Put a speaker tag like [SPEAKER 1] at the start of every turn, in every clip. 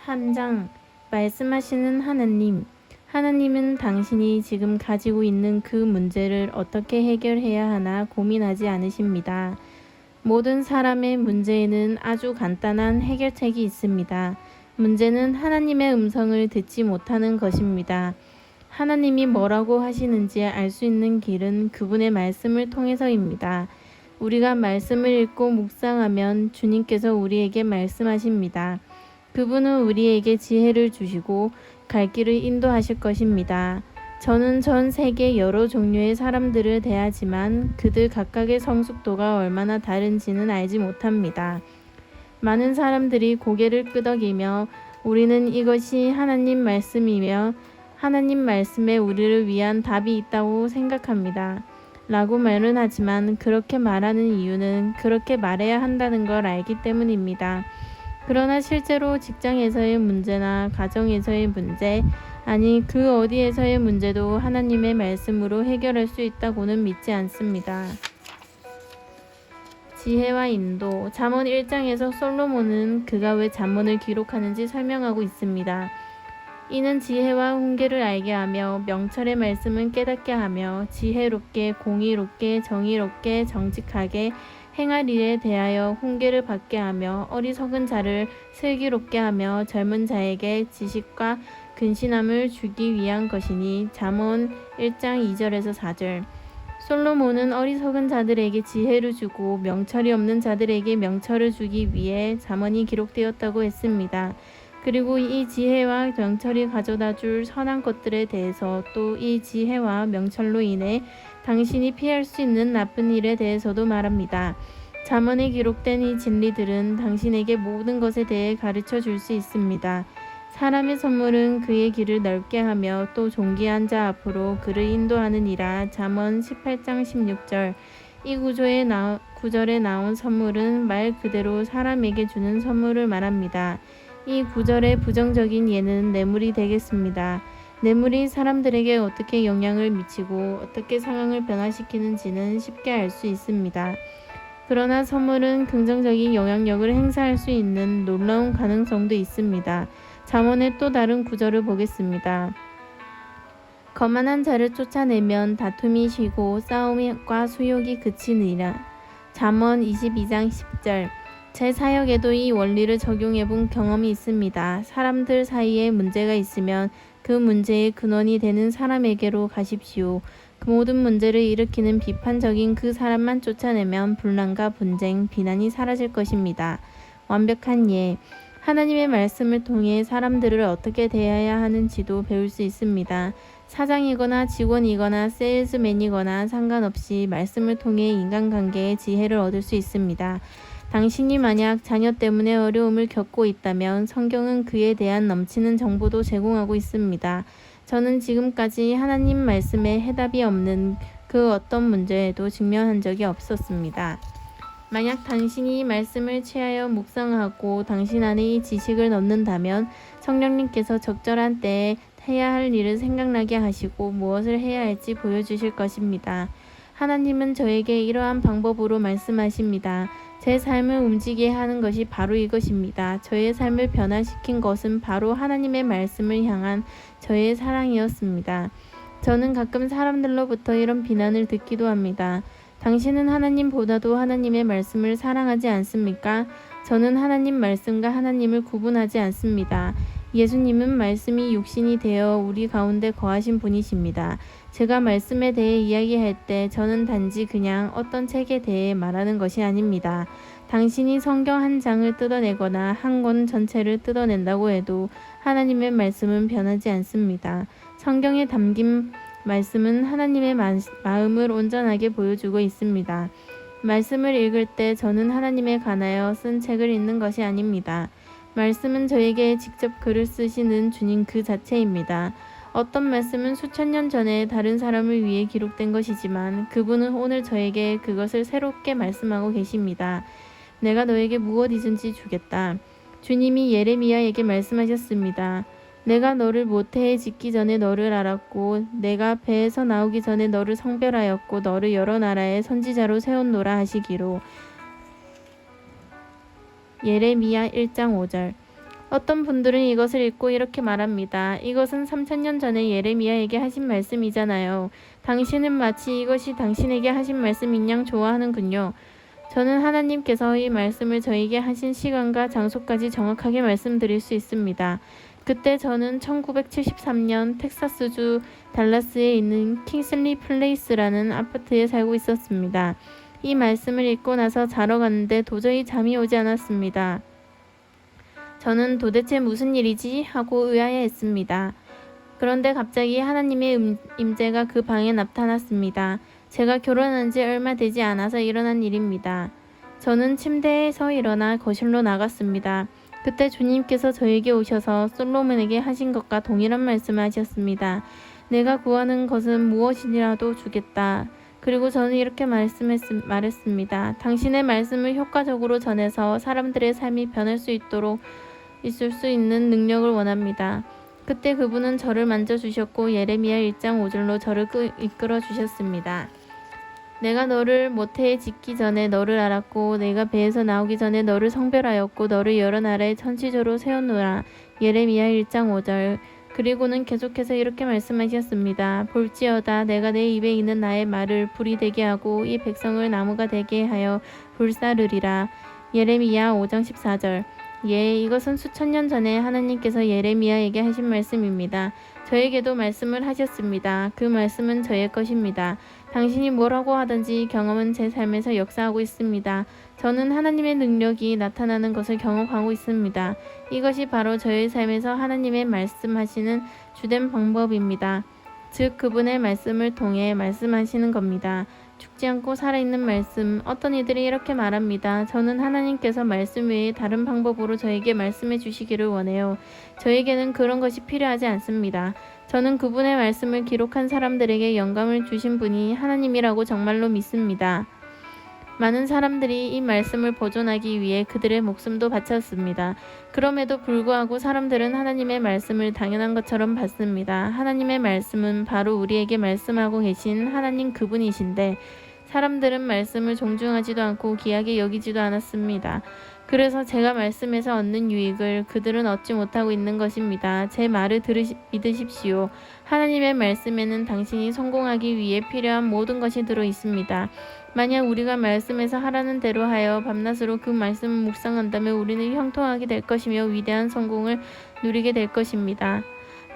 [SPEAKER 1] 3장 말씀하시는 하나님. 하나님은 당신이 지금 가지고 있는 그 문제를 어떻게 해결해야 하나 고민하지 않으십니다. 모든 사람의 문제에는 아주 간단한 해결책이 있습니다. 문제는 하나님의 음성을 듣지 못하는 것입니다. 하나님이 뭐라고 하시는지 알 수 있는 길은 그분의 말씀을 통해서입니다. 우리가 말씀을 읽고 묵상하면 주님께서 우리에게 말씀하십니다. 그분은 우리에게 지혜를 주시고 갈 길을 인도하실 것입니다. 저는 전 세계 여러 종류의 사람들을 대하지만 그들 각각의 성숙도가 얼마나 다른지는 알지 못합니다. 많은 사람들이 고개를 끄덕이며 우리는 이것이 하나님 말씀이며 하나님 말씀에 우리를 위한 답이 있다고 생각합니다. 라고 말은 하지만 그렇게 말하는 이유는 그렇게 말해야 한다는 걸 알기 때문입니다. 그러나 실제로 직장에서의 문제나 가정에서의 문제, 아니 그 어디에서의 문제도 하나님의 말씀으로 해결할 수 있다고는 믿지 않습니다. 지혜와 인도. 잠언 1장에서 솔로몬은 그가 왜 잠언을 기록하는지 설명하고 있습니다. 이는 지혜와 훈계를 알게 하며 명철의 말씀은 깨닫게 하며 지혜롭게 공의롭게 정의롭게 정직하게 행할 일에 대하여 훈계를 받게 하며 어리석은 자를 슬기롭게 하며 젊은 자에게 지식과 근신함을 주기 위한 것이니. 잠언 1장 2절에서 4절. 솔로몬은 어리석은 자들에게 지혜를 주고 명철이 없는 자들에게 명철을 주기 위해 잠언이 기록되었다고 했습니다. 그리고 이 지혜와 명철이 가져다 줄 선한 것들에 대해서 또 이 지혜와 명철로 인해 당신이 피할 수 있는 나쁜 일에 대해서도 말합니다. 잠언에 기록된 이 진리들은 당신에게 모든 것에 대해 가르쳐 줄 수 있습니다. 사람의 선물은 그의 길을 넓게 하며 또 존귀한 자 앞으로 그를 인도하느니라. 잠언 18장 16절. 이 구절에 나온 선물은 말 그대로 사람에게 주는 선물을 말합니다. 이 구절의 부정적인 예는 뇌물이 되겠습니다. 뇌물이 사람들에게 어떻게 영향을 미치고 어떻게 상황을 변화시키는지는 쉽게 알 수 있습니다. 그러나 선물은 긍정적인 영향력을 행사할 수 있는 놀라운 가능성도 있습니다. 잠언의 또 다른 구절을 보겠습니다. 거만한 자를 쫓아내면 다툼이 쉬고 싸움과 수욕이 그치니라. 잠언 22장 10절. 제 사역에도 이 원리를 적용해 본 경험이 있습니다. 사람들 사이에 문제가 있으면 그 문제의 근원이 되는 사람에게로 가십시오. 그 모든 문제를 일으키는 비판적인 그 사람만 쫓아내면 분란과 분쟁, 비난이 사라질 것입니다. 완벽한 예. 하나님의 말씀을 통해 사람들을 어떻게 대해야 하는지도 배울 수 있습니다. 사장이거나 직원이거나 세일즈맨이거나 상관없이 말씀을 통해 인간관계의 지혜를 얻을 수 있습니다. 당신이 만약 자녀 때문에 어려움을 겪고 있다면 성경은 그에 대한 넘치는 정보도 제공하고 있습니다. 저는 지금까지 하나님 말씀에 해답이 없는 그 어떤 문제에도 직면한 적이 없었습니다. 만약 당신이 이 말씀을 취하여 묵상하고 당신 안에 이 지식을 넣는다면 성령님께서 적절한 때에 해야 할 일을 생각나게 하시고 무엇을 해야 할지 보여주실 것입니다. 하나님은 저에게 이러한 방법으로 말씀하십니다. 제 삶을 움직이게 하는 것이 바로 이것입니다. 저의 삶을 변화시킨 것은 바로 하나님의 말씀을 향한 저의 사랑이었습니다. 저는 가끔 사람들로부터 이런 비난을 듣기도 합니다. 당신은 하나님보다도 하나님의 말씀을 사랑하지 않습니까? 저는 하나님 말씀과 하나님을 구분하지 않습니다. 예수님은 말씀이 육신이 되어 우리 가운데 거하신 분이십니다. 제가 말씀에 대해 이야기할 때 저는 단지 그냥 어떤 책에 대해 말하는 것이 아닙니다. 당신이 성경 한 장을 뜯어내거나 한 권 전체를 뜯어낸다고 해도 하나님의 말씀은 변하지 않습니다. 성경에 담긴 말씀은 하나님의 마음을 온전하게 보여주고 있습니다. 말씀을 읽을 때 저는 하나님에 관하여 쓴 책을 읽는 것이 아닙니다. 말씀은 저에게 직접 글을 쓰시는 주님 그 자체입니다. 어떤 말씀은 수천 년 전에 다른 사람을 위해 기록된 것이지만 그분은 오늘 저에게 그것을 새롭게 말씀하고 계십니다. 내가 너에게 무엇이든지 주겠다. 주님이 예레미야에게 말씀하셨습니다. 내가 너를 모태에 짓기 전에 너를 알았고 내가 배에서 나오기 전에 너를 성별하였고 너를 여러 나라의 선지자로 세웠노라 하시기로. 예레미야 1장 5절. 어떤 분들은 이것을 읽고 이렇게 말합니다. 이것은 3000년 전에 예레미야에게 하신 말씀이잖아요. 당신은 마치 이것이 당신에게 하신 말씀인 양 좋아하는군요. 저는 하나님께서 이 말씀을 저에게 하신 시간과 장소까지 정확하게 말씀드릴 수 있습니다. 그때 저는 1973년 텍사스주 달라스에 있는 킹슬리 플레이스라는 아파트에 살고 있었습니다. 이 말씀을 읽고 나서 자러 갔는데 도저히 잠이 오지 않았습니다. 저는 도대체 무슨 일이지? 하고 의아해했습니다. 그런데 갑자기 하나님의 임재가 그 방에 나타났습니다. 제가 결혼한 지 얼마 되지 않아서 일어난 일입니다. 저는 침대에서 일어나 거실로 나갔습니다. 그때 주님께서 저에게 오셔서 솔로몬에게 하신 것과 동일한 말씀을 하셨습니다. 내가 구하는 것은 무엇이라도 주겠다. 그리고 저는 이렇게 말했습니다. 당신의 말씀을 효과적으로 전해서 사람들의 삶이 변할 수 있도록 있을 수 있는 능력을 원합니다. 그때 그분은 저를 만져주셨고 예레미야 1장 5절로 저를 이끌어 주셨습니다. 내가 너를 모태에 짓기 전에 너를 알았고 내가 배에서 나오기 전에 너를 성별하였고 너를 여러 나라의 천지조로 세워놓으라. 예레미야 1장 5절. 그리고는 계속해서 이렇게 말씀하셨습니다. 볼지어다 내가 내 입에 있는 나의 말을 불이 되게 하고 이 백성을 나무가 되게 하여 불사르리라. 예레미야 5장 14절. 예, 이것은 수천 년 전에 하나님께서 예레미야에게 하신 말씀입니다. 저에게도 말씀을 하셨습니다. 그 말씀은 저의 것입니다. 당신이 뭐라고 하든지 경험은 제 삶에서 역사하고 있습니다. 저는 하나님의 능력이 나타나는 것을 경험하고 있습니다. 이것이 바로 저의 삶에서 하나님의 말씀하시는 주된 방법입니다. 즉 그분의 말씀을 통해 말씀하시는 겁니다. 죽지 않고 살아있는 말씀. 어떤 이들이 이렇게 말합니다. 저는 하나님께서 말씀 외에 다른 방법으로 저에게 말씀해 주시기를 원해요. 저에게는 그런 것이 필요하지 않습니다. 저는 그분의 말씀을 기록한 사람들에게 영감을 주신 분이 하나님이라고 정말로 믿습니다. 많은 사람들이 이 말씀을 보존하기 위해 그들의 목숨도 바쳤습니다. 그럼에도 불구하고 사람들은 하나님의 말씀을 당연한 것처럼 받습니다. 하나님의 말씀은 바로 우리에게 말씀하고 계신 하나님 그분이신데 사람들은 말씀을 존중하지도 않고 귀하게 여기지도 않았습니다. 그래서 제가 말씀에서 얻는 유익을 그들은 얻지 못하고 있는 것입니다. 제 말을 믿으십시오. 하나님의 말씀에는 당신이 성공하기 위해 필요한 모든 것이 들어 있습니다. 만약 우리가 말씀에서 하라는 대로 하여 밤낮으로 그 말씀을 묵상한다면 우리는 형통하게 될 것이며 위대한 성공을 누리게 될 것입니다.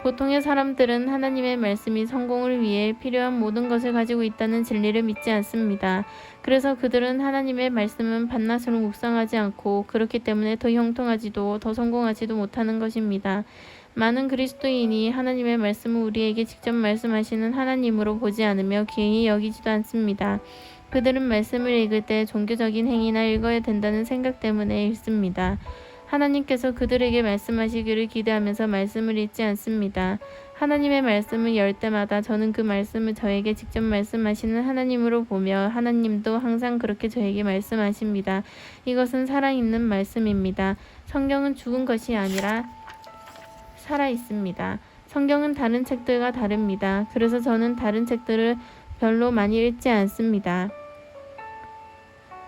[SPEAKER 1] 보통의 사람들은 하나님의 말씀이 성공을 위해 필요한 모든 것을 가지고 있다는 진리를 믿지 않습니다. 그래서 그들은 하나님의 말씀은 밤낮으로 묵상하지 않고 그렇기 때문에 더 형통하지도 더 성공하지도 못하는 것입니다. 많은 그리스도인이 하나님의 말씀을 우리에게 직접 말씀하시는 하나님으로 보지 않으며 귀히 여기지도 않습니다. 그들은 말씀을 읽을 때 종교적인 행위나 읽어야 된다는 생각 때문에 읽습니다. 하나님께서 그들에게 말씀하시기를 기대하면서 말씀을 읽지 않습니다. 하나님의 말씀을 열 때마다 저는 그 말씀을 저에게 직접 말씀하시는 하나님으로 보며 하나님도 항상 그렇게 저에게 말씀하십니다. 이것은 살아있는 말씀입니다. 성경은 죽은 것이 아니라 살아있습니다. 성경은 다른 책들과 다릅니다. 그래서 저는 다른 책들을 별로 많이 읽지 않습니다.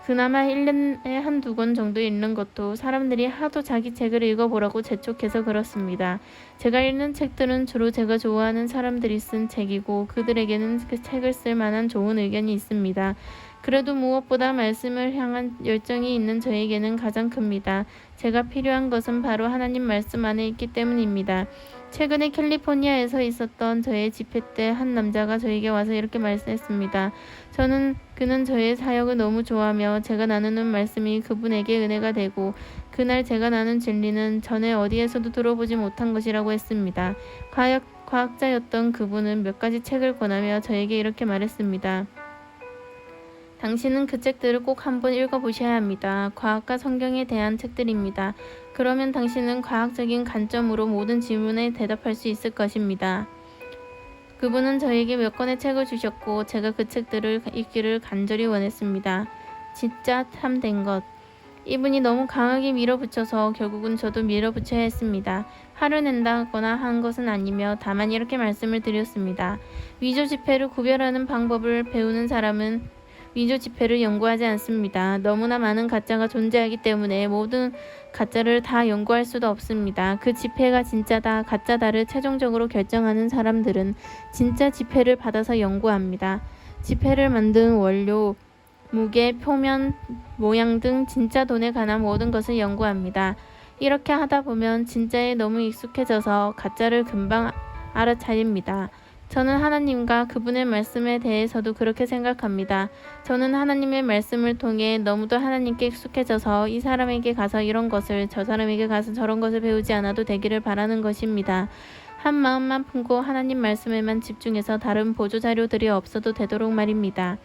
[SPEAKER 1] 그나마 1년에 한두 권 정도 읽는 것도 사람들이 하도 자기 책을 읽어보라고 재촉해서 그렇습니다. 제가 읽는 책들은 주로 제가 좋아하는 사람들이 쓴 책이고 그들에게는 그 책을 쓸 만한 좋은 의견이 있습니다. 그래도 무엇보다 말씀을 향한 열정이 있는 저에게는 가장 큽니다. 제가 필요한 것은 바로 하나님 말씀 안에 있기 때문입니다. 최근에 캘리포니아에서 있었던 저의 집회 때 한 남자가 저에게 와서 이렇게 말씀했습니다. 그는 저의 사역을 너무 좋아하며 제가 나누는 말씀이 그분에게 은혜가 되고 그날 제가 나눈 진리는 전에 어디에서도 들어보지 못한 것이라고 했습니다. 과학자였던 그분은 몇 가지 책을 권하며 저에게 이렇게 말했습니다. 당신은 그 책들을 꼭 한번 읽어보셔야 합니다. 과학과 성경에 대한 책들입니다. 그러면 당신은 과학적인 관점으로 모든 질문에 대답할 수 있을 것입니다. 그분은 저에게 몇 권의 책을 주셨고 제가 그 책들을 읽기를 간절히 원했습니다. 진짜 참된 것. 이분이 너무 강하게 밀어붙여서 결국은 저도 밀어붙여야 했습니다. 화를 낸다거나 한 것은 아니며 다만 이렇게 말씀을 드렸습니다. 위조 지폐를 구별하는 방법을 배우는 사람은 위조 지폐를 연구하지 않습니다. 너무나 많은 가짜가 존재하기 때문에 모든 가짜를 다 연구할 수도 없습니다. 그 지폐가 진짜다, 가짜다를 최종적으로 결정하는 사람들은 진짜 지폐를 받아서 연구합니다. 지폐를 만든 원료, 무게, 표면, 모양 등 진짜 돈에 관한 모든 것을 연구합니다. 이렇게 하다 보면 진짜에 너무 익숙해져서 가짜를 금방 알아차립니다. 저는 하나님과 그분의 말씀에 대해서도 그렇게 생각합니다. 저는 하나님의 말씀을 통해 너무도 하나님께 익숙해져서 이 사람에게 가서 이런 것을, 저 사람에게 가서 저런 것을 배우지 않아도 되기를 바라는 것입니다. 한 마음만 품고 하나님 말씀에만 집중해서 다른 보조 자료들이 없어도 되도록 말입니다.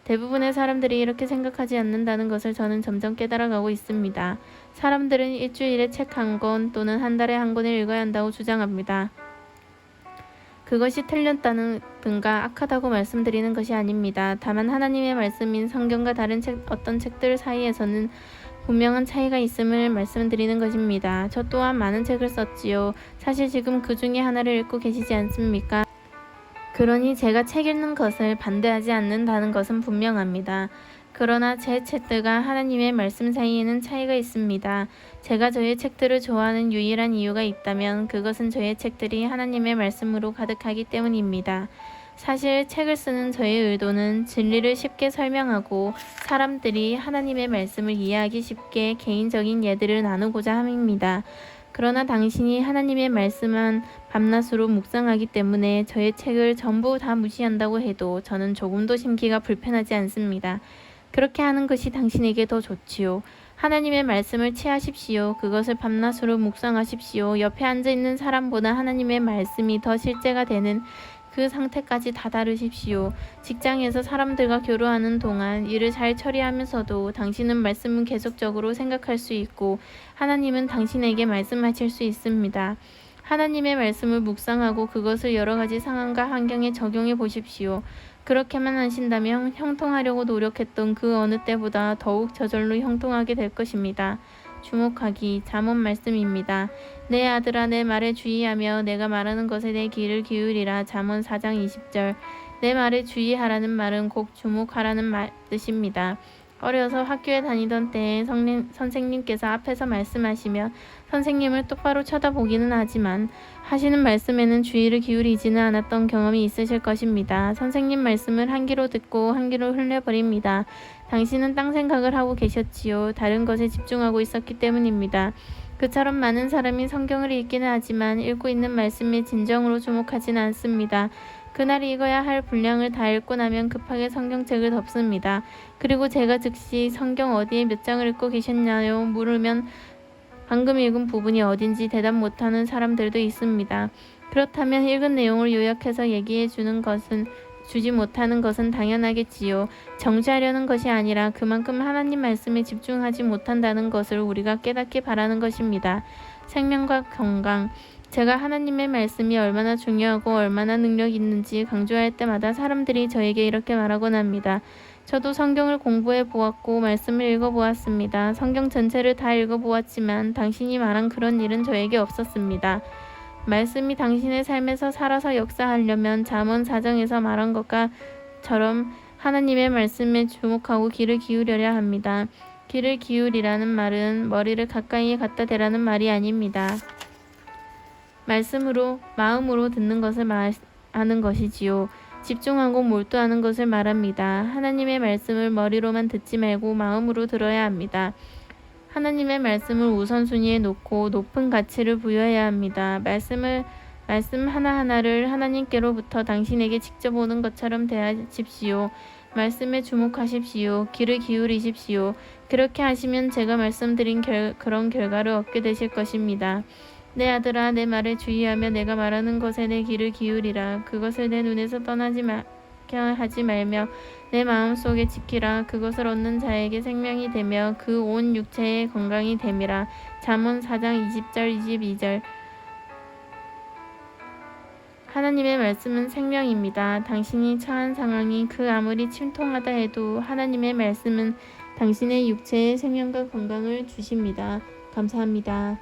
[SPEAKER 1] 대부분의 사람들이 이렇게 생각하지 않는다는 것을 저는 점점 깨달아가고 있습니다. 사람들은 일주일에 책 한 권 또는 한 달에 한 권을 읽어야 한다고 주장합니다. 그것이 틀렸다든가 악하다고 말씀드리는 것이 아닙니다. 다만 하나님의 말씀인 성경과 다른 어떤 책들 사이에서는 분명한 차이가 있음을 말씀드리는 것입니다. 저 또한 많은 책을 썼지요. 사실 지금 그 중에 하나를 읽고 계시지 않습니까? 그러니 제가 책 읽는 것을 반대하지 않는다는 것은 분명합니다. 그러나 제 책들과 하나님의 말씀 사이에는 차이가 있습니다. 제가 저의 책들을 좋아하는 유일한 이유가 있다면 그것은 저의 책들이 하나님의 말씀으로 가득하기 때문입니다. 사실 책을 쓰는 저의 의도는 진리를 쉽게 설명하고 사람들이 하나님의 말씀을 이해하기 쉽게 개인적인 예들을 나누고자 함입니다. 그러나 당신이 하나님의 말씀만 밤낮으로 묵상하기 때문에 저의 책을 전부 다 무시한다고 해도 저는 조금도 심기가 불편하지 않습니다. 그렇게 하는 것이 당신에게 더 좋지요. 하나님의 말씀을 취하십시오. 그것을 밤낮으로 묵상하십시오. 옆에 앉아있는 사람보다 하나님의 말씀이 더 실제가 되는 그 상태까지 다다르십시오. 직장에서 사람들과 교류하는 동안 일을 잘 처리하면서도 당신은 말씀은 계속적으로 생각할 수 있고 하나님은 당신에게 말씀하실 수 있습니다. 하나님의 말씀을 묵상하고 그것을 여러 가지 상황과 환경에 적용해 보십시오. 그렇게만 하신다면 형통하려고 노력했던 그 어느 때보다 더욱 저절로 형통하게 될 것입니다. 주목하기, 잠언 말씀입니다. 내 아들아 내 말에 주의하며 내가 말하는 것에 내 귀를 기울이라. 잠언 4장 20절. 내 말에 주의하라는 말은 곧 주목하라는 뜻입니다. 어려서 학교에 다니던 때에 선생님께서 앞에서 말씀하시면 선생님을 똑바로 쳐다보기는 하지만 하시는 말씀에는 주의를 기울이지는 않았던 경험이 있으실 것입니다. 선생님 말씀을 한 귀로 듣고 한 귀로 흘려버립니다. 당신은 딴 생각을 하고 계셨지요. 다른 것에 집중하고 있었기 때문입니다. 그처럼 많은 사람이 성경을 읽기는 하지만 읽고 있는 말씀에 진정으로 주목하지는 않습니다. 그날 읽어야 할 분량을 다 읽고 나면 급하게 성경책을 덮습니다. 그리고 제가 즉시 성경 어디에 몇 장을 읽고 계셨냐요? 물으면 방금 읽은 부분이 어딘지 대답 못하는 사람들도 있습니다. 그렇다면 읽은 내용을 요약해서 얘기해 주지 못하는 것은 당연하겠지요. 정지하려는 것이 아니라 그만큼 하나님 말씀에 집중하지 못한다는 것을 우리가 깨닫기 바라는 것입니다. 생명과 건강. 제가 하나님의 말씀이 얼마나 중요하고 얼마나 능력 있는지 강조할 때마다 사람들이 저에게 이렇게 말하곤 합니다. 저도 성경을 공부해 보았고 말씀을 읽어 보았습니다. 성경 전체를 다 읽어 보았지만 당신이 말한 그런 일은 저에게 없었습니다. 말씀이 당신의 삶에서 살아서 역사하려면 잠언 4장에서 말한 것처럼 하나님의 말씀에 주목하고 귀를 기울여야 합니다. 귀를 기울이라는 말은 머리를 가까이에 갖다 대라는 말이 아닙니다. 말씀으로, 마음으로 듣는 것을 말하는 것이지요. 집중하고 몰두하는 것을 말합니다. 하나님의 말씀을 머리로만 듣지 말고 마음으로 들어야 합니다. 하나님의 말씀을 우선순위에 놓고 높은 가치를 부여해야 합니다. 말씀 하나하나를 하나님께로부터 당신에게 직접 오는 것처럼 대하십시오. 말씀에 주목하십시오. 귀를 기울이십시오. 그렇게 하시면 제가 말씀드린 그런 결과를 얻게 되실 것입니다. 내 아들아 내 말에 주의하며 내가 말하는 것에 내 귀를 기울이라. 그것을 내 눈에서 떠나지 하지 말며 내 마음속에 지키라. 그것을 얻는 자에게 생명이 되며 그 온 육체의 건강이 됨이라. 잠언 4장 20절 22절. 하나님의 말씀은 생명입니다. 당신이 처한 상황이 그 아무리 침통하다 해도 하나님의 말씀은 당신의 육체에 생명과 건강을 주십니다. 감사합니다.